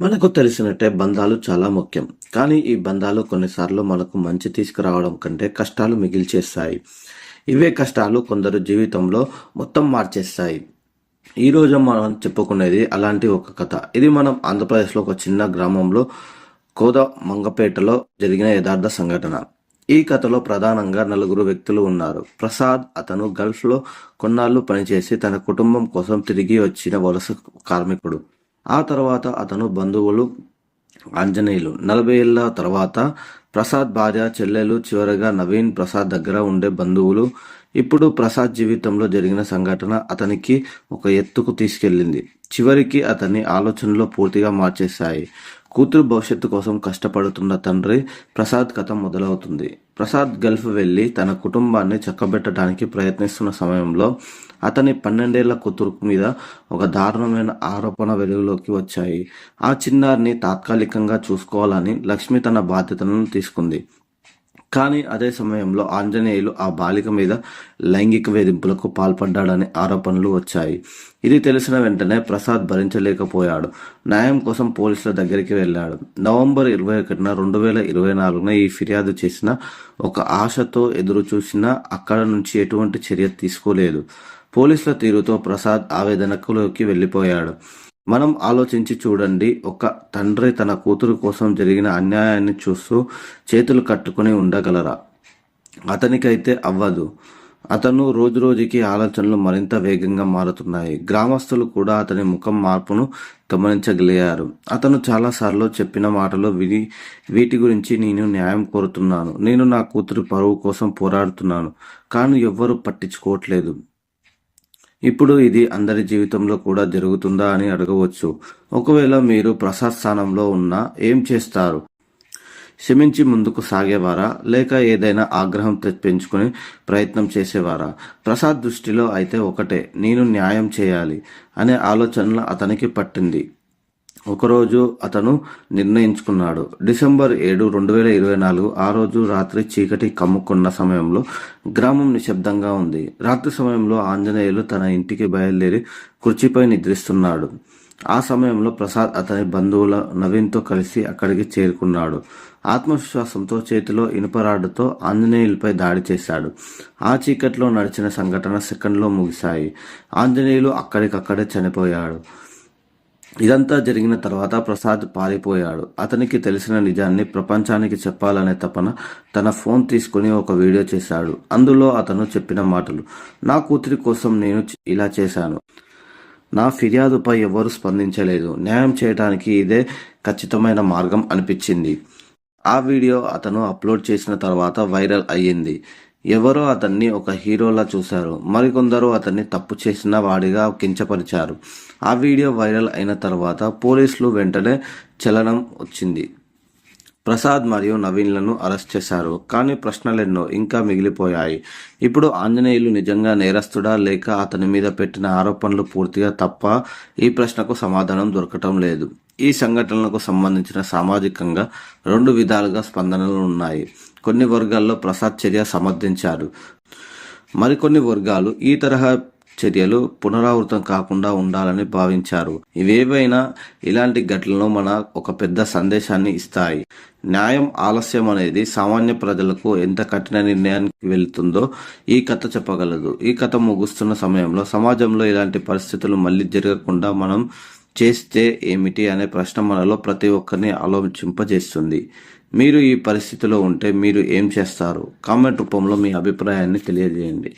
మనకు తెలిసినట్టే బంధాలు చాలా ముఖ్యం. కానీ ఈ బంధాలు కొన్నిసార్లు మనకు మంచి తీసుకురావడం కంటే కష్టాలు మిగిల్చేస్తాయి. ఇవే కష్టాలు కొందరు జీవితంలో మొత్తం మార్చేస్తాయి. ఈరోజు మనం చెప్పుకునేది అలాంటి ఒక కథ. ఇది మనం ఆంధ్రప్రదేశ్లో ఒక చిన్న గ్రామంలో మంగపేటలో జరిగిన యథార్థ సంఘటన. ఈ కథలో ప్రధానంగా నలుగురు వ్యక్తులు ఉన్నారు. ప్రసాద్ అతను గల్ఫ్లో కొన్నాళ్ళు పనిచేసి తన కుటుంబం కోసం తిరిగి వచ్చిన వలస కార్మికుడు. ఆ తర్వాత అతను బంధువులు ఆంజనేయులు. 40 ఏళ్ల తర్వాత ప్రసాద్ భార్య, చెల్లెలు, చివరగా నవీన్ ప్రసాద్ దగ్గర ఉండే బంధువులు. ఇప్పుడు ప్రసాద్ జీవితంలో జరిగిన సంఘటన అతనికి ఒక ఎత్తుకు తీసుకెళ్ళింది. చివరికి అతని ఆలోచనలు పూర్తిగా మార్చేశాయి. కూతురు భవిష్యత్తు కోసం కష్టపడుతున్న తండ్రి ప్రసాద్ కథ మొదలవుతుంది. ప్రసాద్ గల్ఫ్ వెళ్లి తన కుటుంబాన్ని చక్కబెట్టడానికి ప్రయత్నిస్తున్న సమయంలో అతని 12 ఏళ్ల కూతురు మీద ఒక దారుణమైన ఆరోపణ వెలుగులోకి వచ్చాయి. ఆ చిన్నారిని తాత్కాలికంగా చూసుకోవాలని లక్ష్మి తన బాధ్యతలను తీసుకుంది. కానీ అదే సమయంలో ఆంజనేయులు ఆ బాలిక మీద లైంగిక వేధింపులకు పాల్పడ్డాడనే ఆరోపణలు వచ్చాయి. ఇది తెలిసిన వెంటనే ప్రసాద్ భరించలేకపోయాడు. న్యాయం కోసం పోలీసుల దగ్గరికి వెళ్ళాడు. నవంబర్ 21న 2024 ఈ ఫిర్యాదు చేసిన ఒక ఆశతో ఎదురు చూసినా అక్కడ నుంచి ఎటువంటి చర్య తీసుకోలేదు. పోలీసుల తీరుతో ప్రసాద్ ఆవేదనలోకి వెళ్ళిపోయాడు. మనం ఆలోచించి చూడండి, ఒక తండ్రి తన కూతురు కోసం జరిగిన అన్యాయాన్ని చూస్తూ చేతులు కట్టుకుని ఉండగలరా? అతనికైతే అవ్వదు. అతను రోజురోజుకి ఆలోచనలు మరింత వేగంగా మారుతున్నాయి. గ్రామస్తులు కూడా అతని ముఖం మార్పును గమనించగలిగారు. అతను చాలాసార్లు చెప్పిన మాటలు విని వీటి గురించి నేను న్యాయం కోరుతున్నాను, నేను నా కూతురు పరువు కోసం పోరాడుతున్నాను, కానీ ఎవ్వరూ పట్టించుకోవట్లేదు. ఇప్పుడు ఇది అందరి జీవితంలో కూడా జరుగుతుందా అని అడగవచ్చు. ఒకవేళ మీరు ప్రసాద్ స్థానంలో ఉన్నా ఏం చేస్తారు? క్షమించి ముందుకు సాగేవారా, లేక ఏదైనా ఆగ్రహం పెంచుకుని ప్రయత్నం చేసేవారా? ప్రసాద్ దృష్టిలో అయితే ఒకటే, నేను న్యాయం చేయాలి అనే ఆలోచనలు అతనికి పట్టింది. ఒకరోజు అతను నిర్ణయించుకున్నాడు. డిసెంబర్ 7, 2024 ఆ రోజు రాత్రి చీకటి కమ్ముకున్న సమయంలో గ్రామం నిశ్శబ్దంగా ఉంది. రాత్రి సమయంలో ఆంజనేయులు తన ఇంటికి బయలుదేరి కుర్చీపై నిద్రిస్తున్నాడు. ఆ సమయంలో ప్రసాద్ అతని బంధువుల నవీన్తో కలిసి అక్కడికి చేరుకున్నాడు. ఆత్మవిశ్వాసంతో చేతిలో ఇనుపరాడుతో ఆంజనేయులపై దాడి చేశాడు. ఆ చీకట్లో నడిచిన సంఘటన సెకండ్లో ముగిశాయి. ఆంజనేయులు అక్కడికక్కడే చనిపోయాడు. ఇదంతా జరిగిన తర్వాత ప్రసాద్ పారిపోయాడు. అతనికి తెలిసిన నిజాన్ని ప్రపంచానికి చెప్పాలనే తపన తన ఫోన్ తీసుకుని ఒక వీడియో చేశాడు. అందులో అతను చెప్పిన మాటలు: నా కూతురి కోసం నేను ఇలా చేశాను. నా ఫిర్యాదుపై ఎవరూ స్పందించలేదు. న్యాయం చేయడానికి ఇదే ఖచ్చితమైన మార్గం అనిపించింది. ఆ వీడియో అతను అప్లోడ్ చేసిన తర్వాత వైరల్ అయ్యింది. ఎవరో అతన్ని ఒక హీరోలా చూశారు. మరికొందరు అతన్ని తప్పు చేసిన వాడిగా కించపరిచారు. ఆ వీడియో వైరల్ అయిన తర్వాత పోలీసులు వెంటనే చలనం వచ్చింది. ప్రసాద్ మరియు నవీన్లను అరెస్ట్ చేశారు. కానీ ప్రశ్నలెన్నో ఇంకా మిగిలిపోయాయి. ఇప్పుడు ఆంజనేయులు నిజంగా నేరస్తుడా, లేక అతని మీద పెట్టిన ఆరోపణలు పూర్తిగా తప్ప? ఈ ప్రశ్నకు సమాధానం దొరకటం లేదు. ఈ సంఘటనలకు సంబంధించిన సామాజికంగా 2 విధాలుగా స్పందనలు ఉన్నాయి. కొన్ని వర్గాల్లో ప్రసాద్ చర్య సమర్థించారు. మరికొన్ని వర్గాలు ఈ తరహా చర్యలు పునరావృతం కాకుండా ఉండాలని భావించారు. ఇవేవైనా ఇలాంటి ఘటనలు మన ఒక పెద్ద సందేశాన్ని ఇస్తాయి. న్యాయం ఆలస్యం అనేది సామాన్య ప్రజలకు ఎంత కఠిన నిర్ణయానికి వెళుతుందో ఈ కథ చెప్పగలదు. ఈ కథ ముగుస్తున్న సమయంలో సమాజంలో ఇలాంటి పరిస్థితులు మళ్ళీ జరగకుండా మనం చేస్తే ఏమిటి అనే ప్రశ్న మనలో ప్రతి ఒక్కరిని ఆలోచింపజేస్తుంది. మీరు ఈ పరిస్థితిలో ఉంటే మీరు ఏం చేస్తారు? కామెంట్ రూపంలో మీ అభిప్రాయాన్ని తెలియజేయండి.